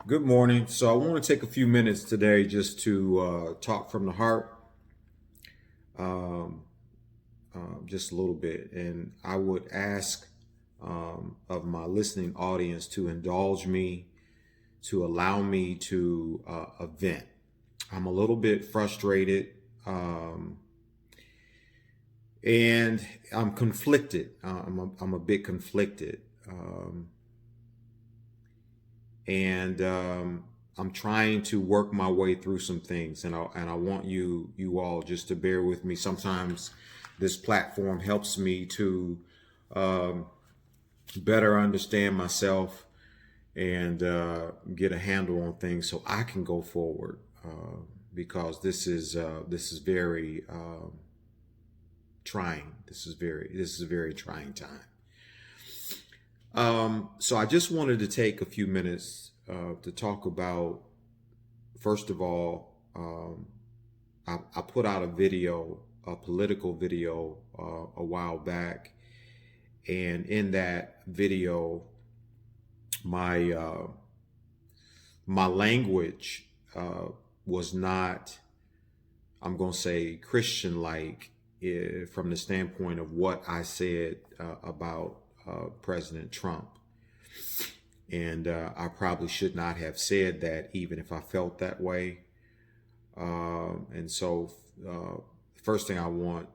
Good morning. So I want to take a few minutes today just to talk from the heart, um, just a little bit. And I would ask of my listening audience to indulge me, to allow me to vent. I'm a little bit frustrated um, and I'm conflicted. I'm a bit conflicted. And I'm trying to work my way through some things, and I want you all just to bear with me. Sometimes this platform helps me to um, better understand myself and get a handle on things, so I can go forward. Because this is very trying. This is a very trying time. So I just wanted to take a few minutes to talk about, first of all, I put out a video, a political video, a while back. And in that video, my my language was not, I'm going to say, Christian-like from the standpoint of what I said about President Trump. And I probably should not have said that, even if I felt that way. And so first thing I want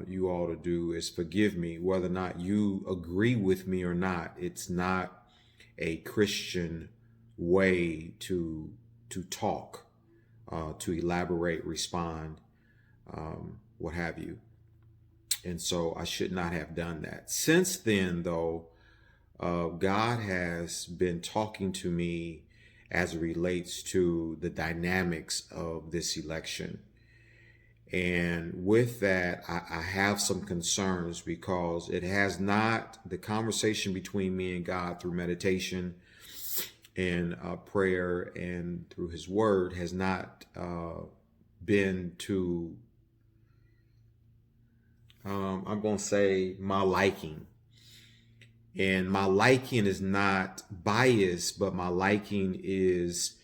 you all to do is forgive me, whether or not you agree with me or not. It's not a Christian way to talk, to elaborate, respond, what have you. And so I should not have done that. Since then, though, God has been talking to me as it relates to the dynamics of this election. And with that, I have some concerns, because it has not, the conversation between me and God through meditation and prayer and through his word has not been to, I'm going to say, my liking. And my liking is not biased, but my liking is,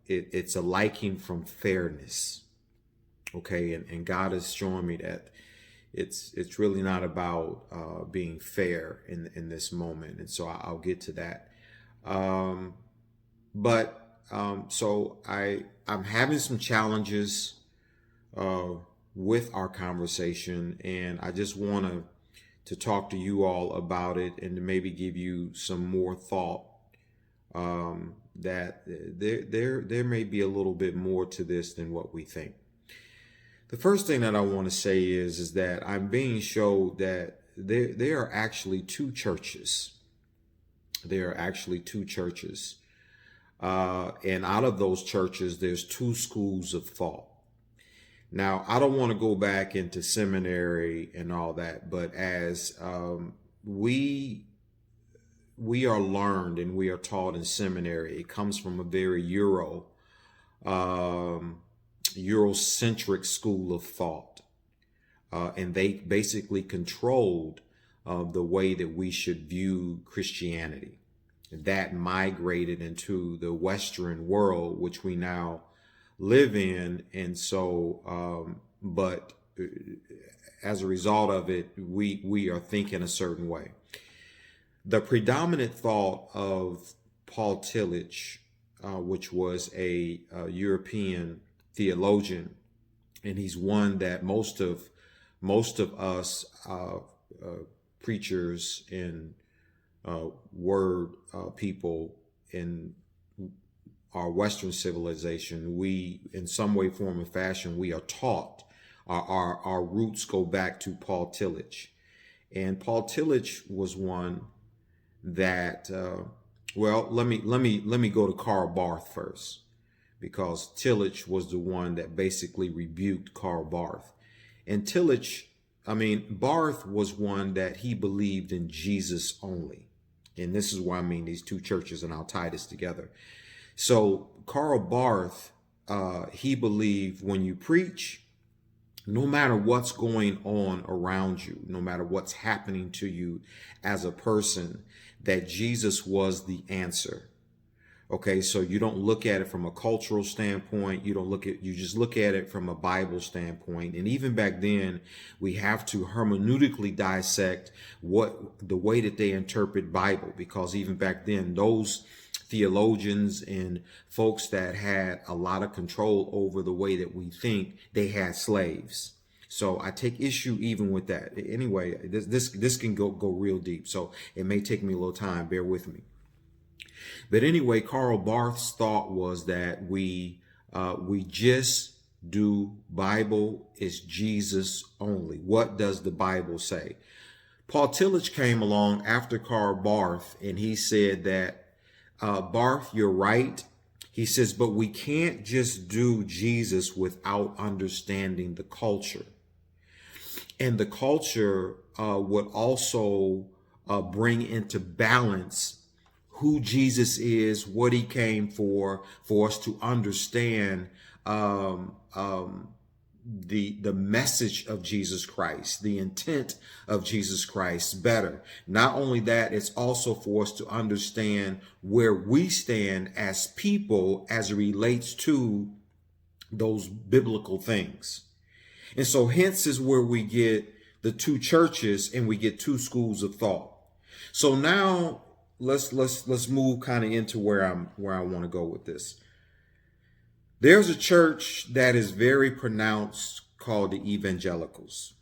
it's a liking from fairness. Okay. And God is showing me that it's really not about being fair in this moment. And so I'll get to that. So I'm having some challenges with our conversation, and I just want to talk to you all about it and to maybe give you some more thought, that there may be a little bit more to this than what we think. The first thing that I want to say is that I'm being showed that there are actually two churches. There are actually two churches. And out of those churches, there's two schools of thought. Now, I don't want to go back into seminary and all that, but as we are learned and we are taught in seminary, it comes from a very Eurocentric school of thought. And they basically controlled the way that we should view Christianity. That migrated into the Western world, which we now live in. And so, but as a result of it, we are thinking a certain way. The predominant thought of Paul Tillich, which was a European theologian, and he's one that most of us preachers and word people in our Western civilization, we, in some way, form, or fashion, we are taught. Our roots go back to Paul Tillich, and Paul Tillich was one that. Well, let me go to Karl Barth first, because Tillich was the one that basically rebuked Karl Barth. And Barth was one that he believed in Jesus only. And this is why I mean these two churches, and I'll tie this together. So Karl Barth, he believed when you preach, no matter what's going on around you, no matter what's happening to you as a person, that Jesus was the answer. Okay, so you don't look at it from a cultural standpoint. You just look at it from a Bible standpoint. And even back then, we have to hermeneutically dissect the way that they interpret Bible, because even back then, those theologians and folks that had a lot of control over the way that we think, they had slaves. So I take issue even with that. Anyway, this can go real deep. So it may take me a little time. Bear with me. But anyway, Karl Barth's thought was that we just do Bible is Jesus only. What does the Bible say? Paul Tillich came along after Karl Barth, and he said that, Barth, you're right. He says, but we can't just do Jesus without understanding the culture. And the culture would also bring into balance who Jesus is, what he came for us to understand the message of Jesus Christ, the intent of Jesus Christ better. Not only that, it's also for us to understand where we stand as people as it relates to those biblical things. And so hence is where we get the two churches and we get two schools of thought. So now let's move kind of into where I want to go with this. There's a church that is very pronounced called the Evangelicals.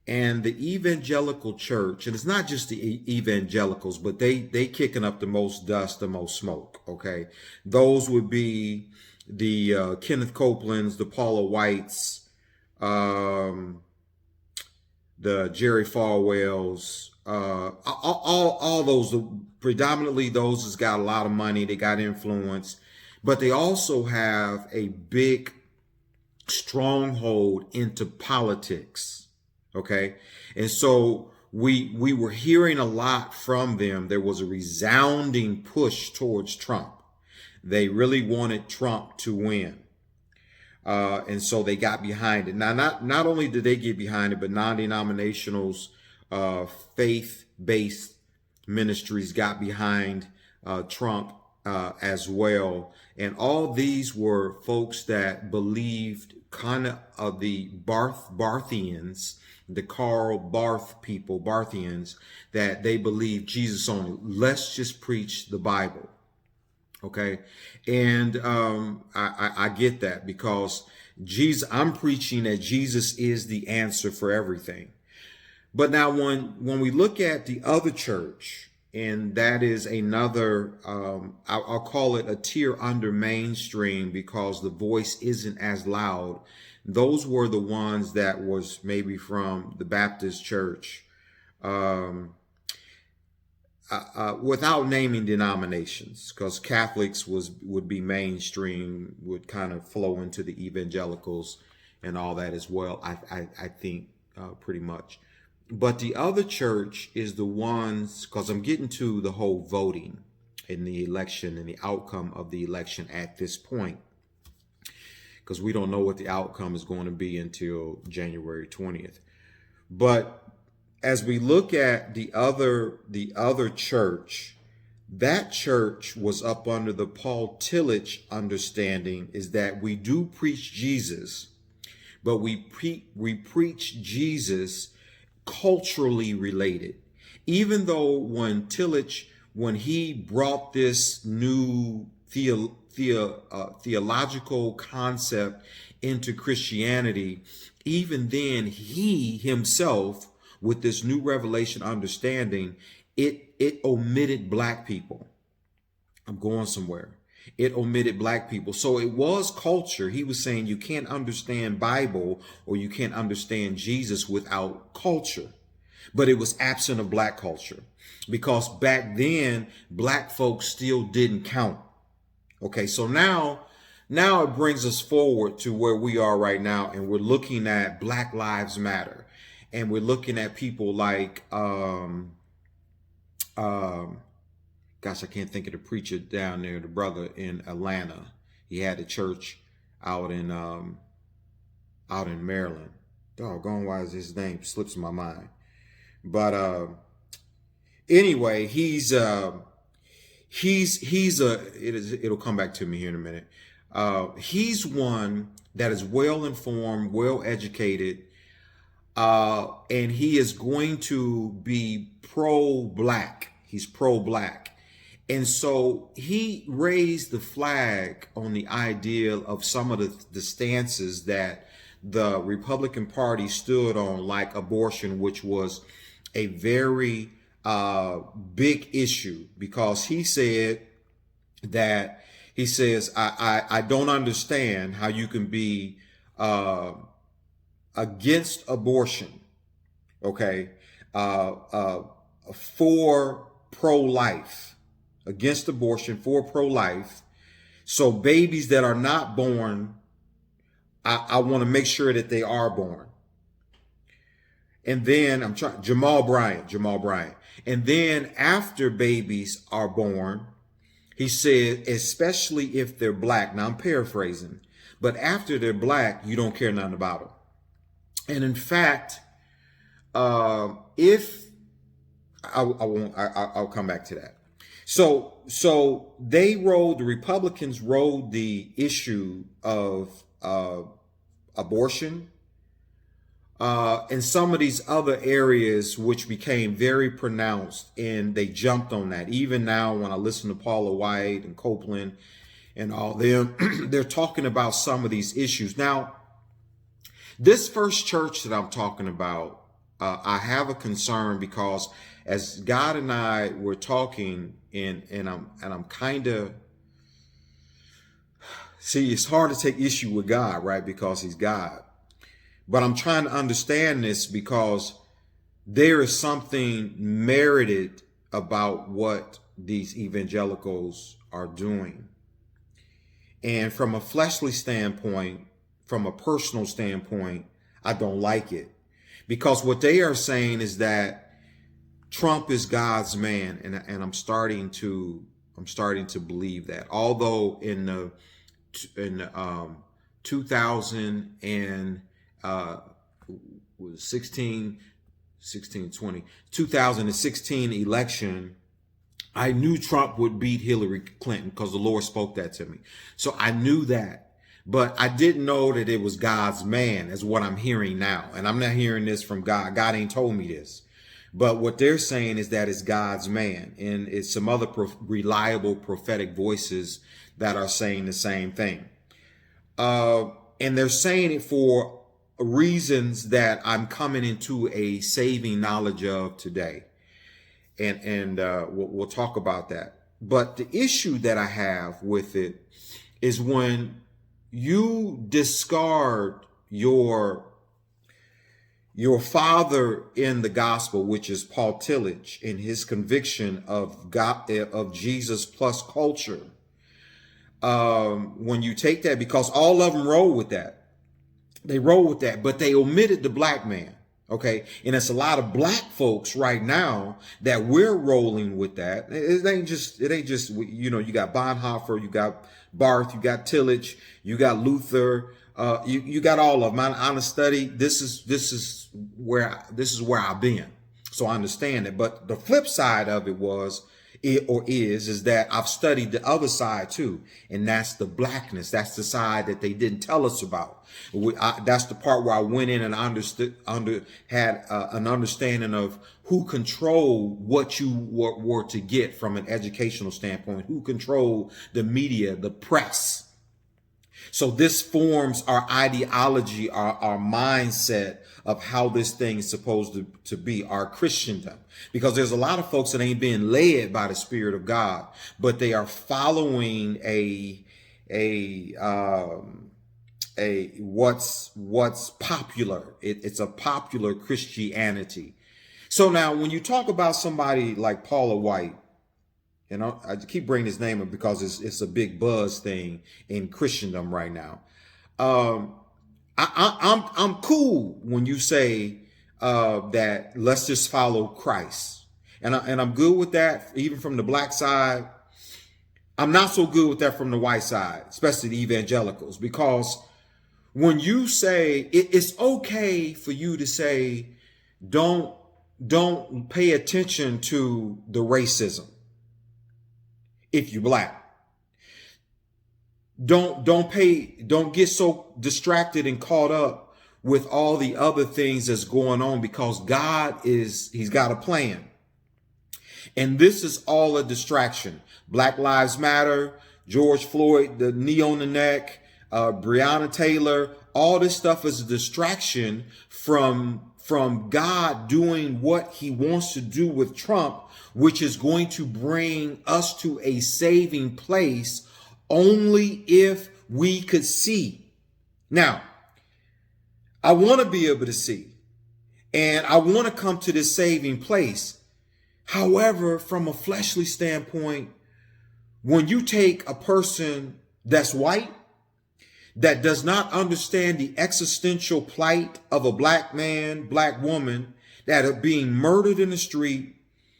And the Evangelical Church, and it's not just the evangelicals, but they kicking up the most dust, the most smoke, okay? Those would be the Kenneth Copelands, the Paula Whites, the Jerry Falwells, all those, predominantly those that's got a lot of money, they got influence, but they also have a big stronghold into politics. Okay. And so we were hearing a lot from them. There was a resounding push towards Trump. They really wanted Trump to win. And so they got behind it. Now, not only did they get behind it, but non-denominationals, faith-based ministries got behind Trump as well. And all these were folks that believed kind of the Barthians, the Karl Barth people, Barthians, that they believed Jesus only. Let's just preach the Bible. Okay. And I get that, because I'm preaching that Jesus is the answer for everything. But now when we look at the other church, and that is another, I'll call it a tier under mainstream, because the voice isn't as loud. Those were the ones that was maybe from the Baptist church, without naming denominations, because Catholics would be mainstream, would kind of flow into the evangelicals and all that as well. I think pretty much. But the other church is the ones, because I'm getting to the whole voting in the election and the outcome of the election at this point, because we don't know what the outcome is going to be until January 20th. But as we look at the other church, that church was up under the Paul Tillich understanding, is that we do preach Jesus, but we preach Jesus culturally related. Even though when Tillich, when he brought this new theological concept into Christianity, even then he himself, with this new revelation understanding, it omitted black people. I'm going somewhere. It omitted black people. So it was culture. He was saying you can't understand Bible, or you can't understand Jesus without culture. But it was absent of black culture, because back then black folks still didn't count. Okay, so now it brings us forward to where we are right now, and we're looking at Black Lives Matter, and we're looking at people like gosh, I can't think of the preacher down there, the brother in Atlanta. He had a church out in Maryland. Doggone, why is his name slips my mind? But anyway, he's it'll come back to me here in a minute. He's one that is well informed, well educated, and he is going to be pro-black. He's pro-black. And so he raised the flag on the idea of some of the stances that the Republican Party stood on, like abortion, which was a very big issue, because he says, I don't understand how you can be against abortion, okay, for pro-life, against abortion, for pro-life. So babies that are not born, I want to make sure that they are born. And then Jamal Bryant. And then after babies are born, he said, especially if they're black. Now I'm paraphrasing, but after they're black, you don't care nothing about them. And in fact, I'll come back to that. So the Republicans rolled the issue of abortion, and some of these other areas which became very pronounced, and they jumped on that. Even now, when I listen to Paula White and Copeland and all them, they're talking about some of these issues. Now, this first church that I'm talking about, I have a concern, because as God and I were talking, and I'm kind of, see, it's hard to take issue with God, right? Because he's God. But I'm trying to understand this, because there is something merited about what these evangelicals are doing. And from a fleshly standpoint, from a personal standpoint, I don't like it. Because what they are saying is that Trump is God's man, and I'm starting to believe that. Although in 2016, 2016 election, I knew Trump would beat Hillary Clinton, because the Lord spoke that to me. So I knew that. But I didn't know that it was God's man, is what I'm hearing now. And I'm not hearing this from God. God ain't told me this. But what they're saying is that it's God's man. And it's some other reliable prophetic voices that are saying the same thing. And they're saying it for reasons that I'm coming into a saving knowledge of today. And we'll talk about that. But the issue that I have with it is when you discard your father in the gospel, which is Paul Tillich, in his conviction of God, of Jesus plus culture. When you take that, because all of them roll with that, but they omitted the black man. Okay. And it's a lot of black folks right now that we're rolling with that. It ain't just, you got Bonhoeffer, you got Barth, you got Tillich, you got Luther, you got all of them. On a study, this is where I've been. So I understand it. But the flip side of it is that I've studied the other side too. And that's the blackness. That's the side that they didn't tell us about. That's the part where I went in and had an understanding of who controlled what you were to get from an educational standpoint, who controlled the media, the press. So this forms our ideology, our mindset of how this thing is supposed to be, our Christendom. Because there's a lot of folks that ain't being led by the Spirit of God, but they are following what's popular. It's a popular Christianity. So now when you talk about somebody like Paula White, and I keep bringing his name up because it's a big buzz thing in Christendom right now. I'm cool when you say that let's just follow Christ, and I'm good with that, even from the black side. I'm not so good with that from the white side, especially the evangelicals, because when you say it's okay for you to say don't pay attention to the racism. if you're black. Don't get so distracted and caught up with all the other things that's going on, because he's got a plan. And this is all a distraction. Black Lives Matter, George Floyd, the knee on the neck, Breonna Taylor, all this stuff is a distraction from God doing what he wants to do with Trump, which is going to bring us to a saving place only if we could see. Now, I want to be able to see, and I want to come to this saving place. However, from a fleshly standpoint, when you take a person that's white, that does not understand the existential plight of a black man, black woman that are being murdered in the street,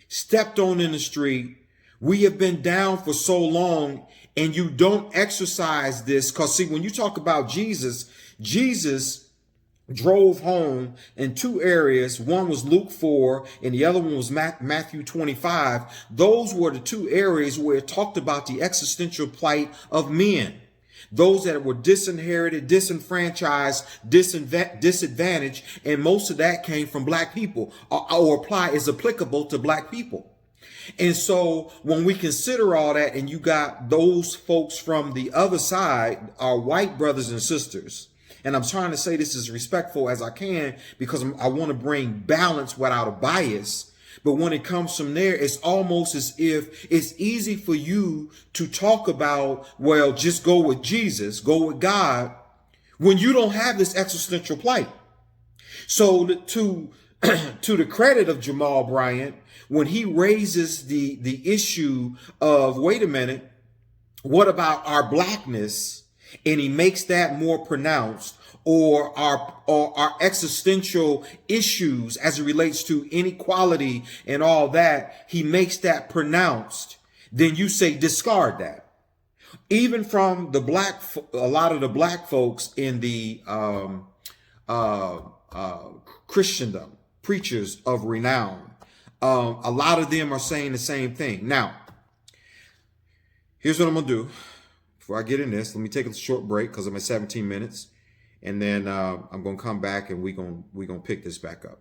stepped on in the street, we have been down for so long, and you don't exercise this. Because see, when you talk about Jesus drove home in two areas. One was Luke 4 and the other one was Matthew 25. Those were the two areas where it talked about the existential plight of men. Those that were disinherited, disenfranchised, disadvantaged, and most of that came from black people, or is applicable to black people. And so when we consider all that, and you got those folks from the other side, our white brothers and sisters, and I'm trying to say this as respectful as I can, because I want to bring balance without a bias. But when it comes from there, it's almost as if it's easy for you to talk about, well, just go with Jesus, go with God, when you don't have this existential plight. So to the credit of Jamal Bryant, when he raises the issue of, wait a minute, what about our blackness? And he makes that more pronounced, or our existential issues as it relates to inequality and all that, he makes that pronounced, then you say discard that. Even from a lot of the black folks in the Christendom, preachers of renown, a lot of them are saying the same thing. Now, here's what I'm gonna do. Before I get in this, let me take a short break because I'm at 17 minutes. And then I'm going to come back and we're going to pick this back up.